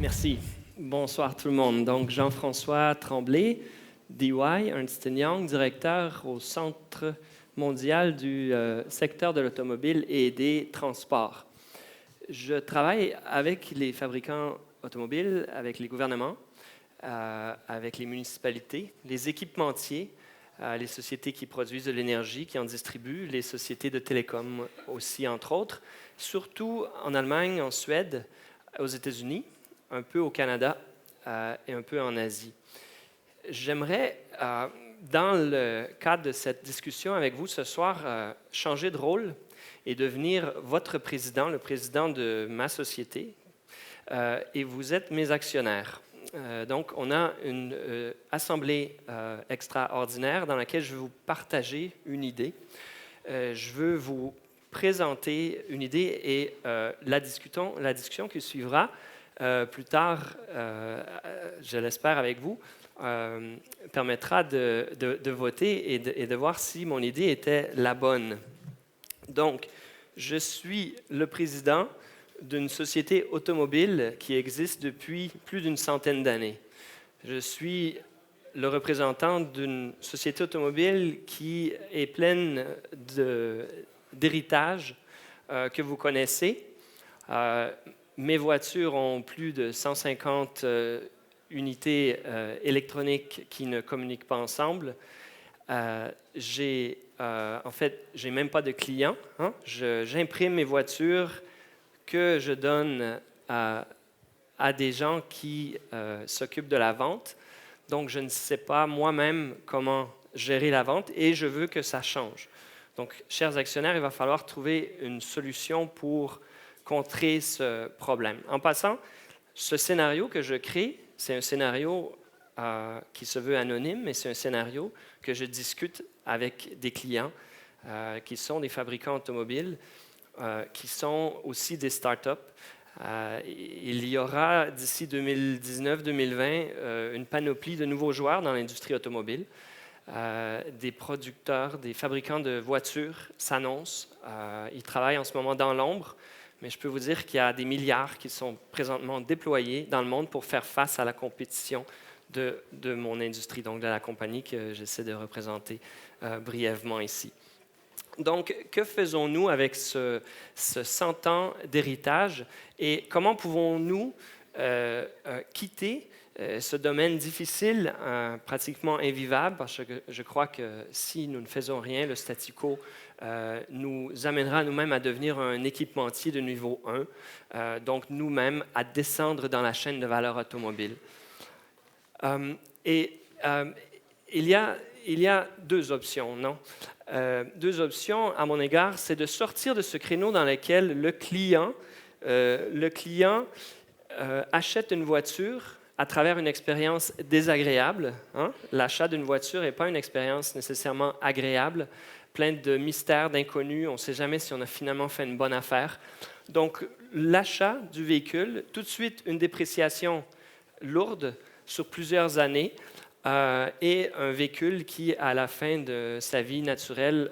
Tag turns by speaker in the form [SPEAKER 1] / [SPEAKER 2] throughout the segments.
[SPEAKER 1] Merci. Bonsoir tout le monde. Donc, Jean-François Tremblay, DY, Ernst Young, directeur au Centre mondial du secteur de l'automobile et des transports. Je travaille avec les fabricants automobiles, avec les gouvernements, avec les municipalités, les équipementiers, les sociétés qui produisent de l'énergie, qui en distribuent, les sociétés de télécom aussi, entre autres, surtout en Allemagne, en Suède, aux États-Unis, un peu au Canada et un peu en Asie. J'aimerais, dans le cadre de cette discussion avec vous ce soir, changer de rôle et devenir votre président, le président de ma société, et vous êtes mes actionnaires. Donc, on a une assemblée extraordinaire dans laquelle je vais vous partager une idée. Je veux vous présenter une idée et la discussion qui suivra plus tard, je l'espère avec vous, permettra de voter et de voir si mon idée était la bonne. Donc, je suis le président d'une société automobile qui existe depuis plus d'une centaine d'années. Je suis le représentant d'une société automobile qui est pleine d'héritage que vous connaissez. Mes voitures ont plus de 150 unités électroniques qui ne communiquent pas ensemble. En fait, je n'ai même pas de clients. J'imprime mes voitures que je donne à des gens qui s'occupent de la vente. Donc, je ne sais pas moi-même comment gérer la vente et je veux que ça change. Donc, chers actionnaires, il va falloir trouver une solution pour contrer ce problème. En passant, ce scénario que je crée, c'est un scénario qui se veut anonyme, mais c'est un scénario que je discute avec des clients qui sont des fabricants automobiles, qui sont aussi des startups. Il y aura d'ici 2019-2020 une panoplie de nouveaux joueurs dans l'industrie automobile. Des producteurs, des fabricants de voitures s'annoncent. Ils travaillent en ce moment dans l'ombre, mais je peux vous dire qu'il y a des milliards qui sont présentement déployés dans le monde pour faire face à la compétition de mon industrie, donc de la compagnie que j'essaie de représenter brièvement ici. Donc, que faisons-nous avec ce 100 ans d'héritage et comment pouvons-nous quitter ce domaine difficile, pratiquement invivable, parce que je crois que si nous ne faisons rien, le statu quo nous amènera nous-mêmes à devenir un équipementier de niveau 1, donc nous-mêmes à descendre dans la chaîne de valeur automobile. Il y a deux options, non? Deux options à mon égard, c'est de sortir de ce créneau dans lequel le client achète une voiture à travers une expérience désagréable. L'achat d'une voiture n'est pas une expérience nécessairement agréable, pleine de mystères, d'inconnus. On ne sait jamais si on a finalement fait une bonne affaire. Donc, l'achat du véhicule, tout de suite une dépréciation lourde sur plusieurs années, et un véhicule qui, à la fin de sa vie naturelle,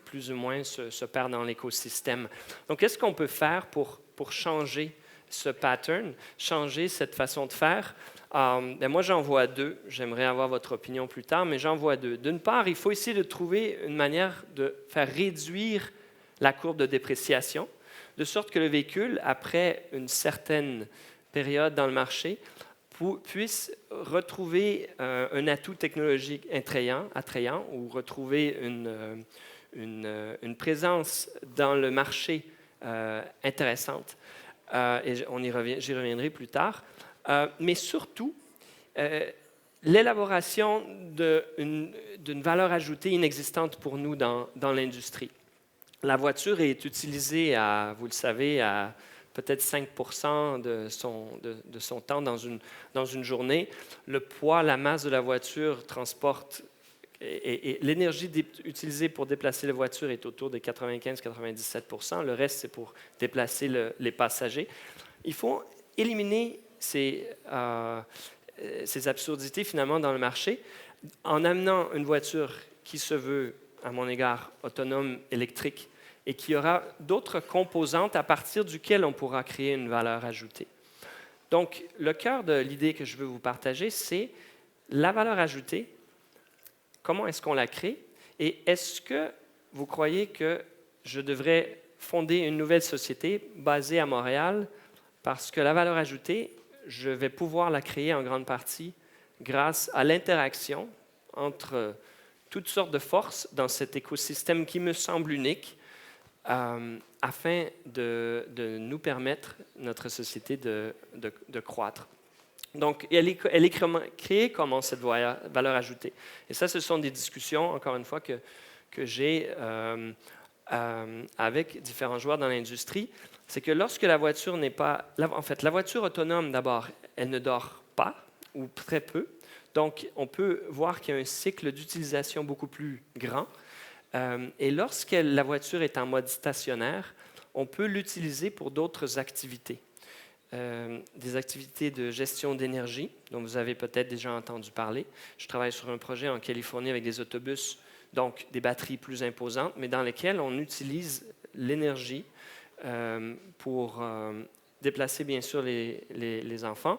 [SPEAKER 1] plus ou moins se perd dans l'écosystème. Donc, qu'est-ce qu'on peut faire pour changer ce pattern, changer cette façon de faire? Moi, j'en vois deux. J'aimerais avoir votre opinion plus tard, mais j'en vois deux. D'une part, il faut essayer de trouver une manière de faire réduire la courbe de dépréciation, de sorte que le véhicule, après une certaine période dans le marché, puisse retrouver un atout technologique attrayant ou retrouver une présence dans le marché intéressante. Et j'y reviendrai plus tard. Mais surtout, l'élaboration d'une valeur ajoutée inexistante pour nous dans l'industrie. La voiture est utilisée, vous le savez, à peut-être 5% de son temps dans une journée. Le poids, la masse de la voiture transporte et l'énergie utilisée pour déplacer la voiture est autour de 95-97%. Le reste, c'est pour déplacer les passagers. Il faut éliminer ces absurdités finalement dans le marché en amenant une voiture qui se veut, à mon égard, autonome, électrique, et qui aura d'autres composantes à partir duquel on pourra créer une valeur ajoutée. Donc, le cœur de l'idée que je veux vous partager, c'est la valeur ajoutée. Comment est-ce qu'on la crée? Et est-ce que vous croyez que je devrais fonder une nouvelle société basée à Montréal parce que la valeur ajoutée, je vais pouvoir la créer en grande partie grâce à l'interaction entre toutes sortes de forces dans cet écosystème qui me semble unique afin de nous permettre, notre société, de croître. Donc, elle est créée comment cette valeur ajoutée? Et ça, ce sont des discussions, encore une fois, que j'ai avec différents joueurs dans l'industrie. C'est que lorsque la voiture n'est pas... En fait, la voiture autonome, d'abord, elle ne dort pas, ou très peu. Donc, on peut voir qu'il y a un cycle d'utilisation beaucoup plus grand. Et lorsque la voiture est en mode stationnaire, on peut l'utiliser pour d'autres activités. Des activités de gestion d'énergie, dont vous avez peut-être déjà entendu parler. Je travaille sur un projet en Californie avec des autobus, donc des batteries plus imposantes, mais dans lesquelles on utilise l'énergie pour déplacer, bien sûr, les enfants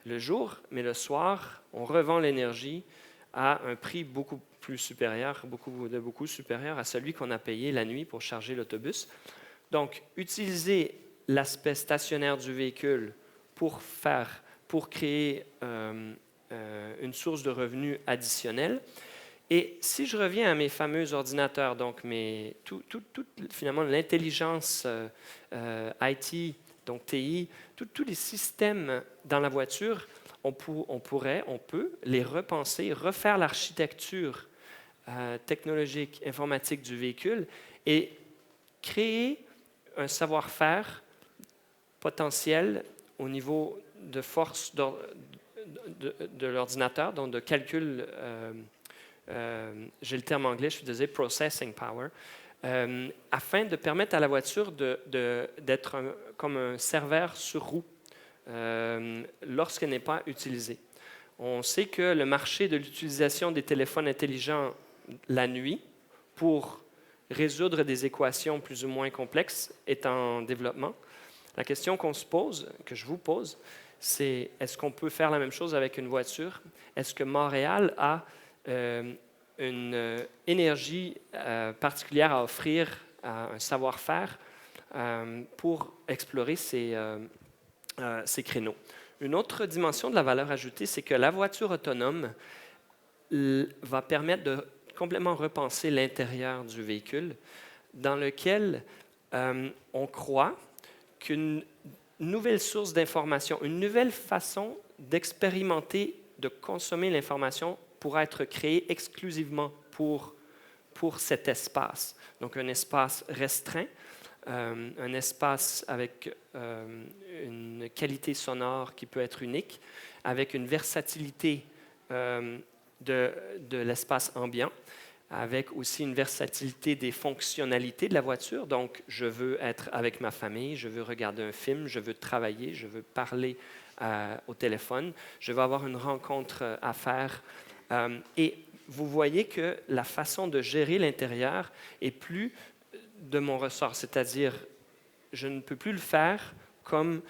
[SPEAKER 1] le jour, mais le soir, on revend l'énergie à un prix beaucoup supérieur à celui qu'on a payé la nuit pour charger l'autobus. Donc, utiliser l'aspect stationnaire du véhicule pour créer une source de revenus additionnelle. Et si je reviens à mes fameux ordinateurs, donc finalement l'intelligence IT, donc TI, tous les systèmes dans la voiture, on peut les repenser, refaire l'architecture technologique, informatique du véhicule et créer un savoir-faire potentiel au niveau de force de l'ordinateur, donc de calcul, j'ai le terme anglais, je suis désolé, processing power, afin de permettre à la voiture d'être comme un serveur sur roue lorsqu'elle n'est pas utilisée. On sait que le marché de l'utilisation des téléphones intelligents la nuit pour résoudre des équations plus ou moins complexes est en développement. La question qu'on se pose, que je vous pose, c'est est-ce qu'on peut faire la même chose avec une voiture? Est-ce que Montréal a une énergie particulière à offrir, un savoir-faire pour explorer ces créneaux? Une autre dimension de la valeur ajoutée, c'est que la voiture autonome va permettre de complètement repenser l'intérieur du véhicule dans lequel on croit qu'une nouvelle source d'information, une nouvelle façon d'expérimenter, de consommer l'information pourra être créée exclusivement pour cet espace. Donc, un espace restreint, un espace avec une qualité sonore qui peut être unique, avec une versatilité de l'espace ambiant, avec aussi une versatilité des fonctionnalités de la voiture. Donc, je veux être avec ma famille, je veux regarder un film, je veux travailler, je veux parler au téléphone, je veux avoir une rencontre à faire. Et vous voyez que la façon de gérer l'intérieur est plus de mon ressort, c'est-à-dire je ne peux plus le faire comme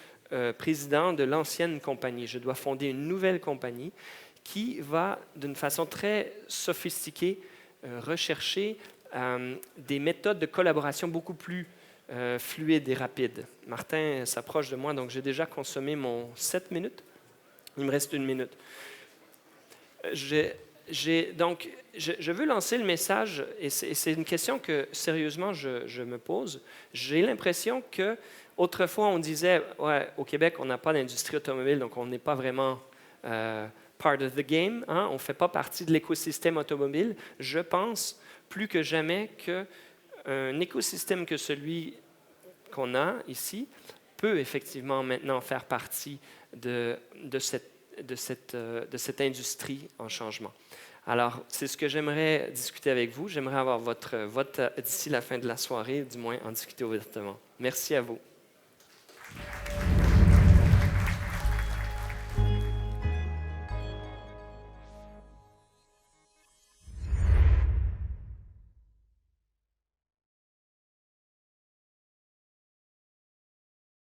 [SPEAKER 1] président de l'ancienne compagnie. Je dois fonder une nouvelle compagnie qui va, d'une façon très sophistiquée, rechercher des méthodes de collaboration beaucoup plus fluides et rapides. Martin s'approche de moi, donc j'ai déjà consommé mon 7 minutes. Il me reste 1 minute. Donc, je veux lancer le message, et c'est une question que, sérieusement, je me pose. J'ai l'impression que autrefois, on disait, ouais, au Québec, on n'a pas d'industrie automobile, donc on n'est pas vraiment part of the game, hein? On ne fait pas partie de l'écosystème automobile. Je pense plus que jamais qu'un écosystème que celui qu'on a ici peut effectivement maintenant faire partie de cette industrie en changement. Alors, c'est ce que j'aimerais discuter avec vous. J'aimerais avoir votre vote d'ici la fin de la soirée, du moins en discuter ouvertement. Merci à vous.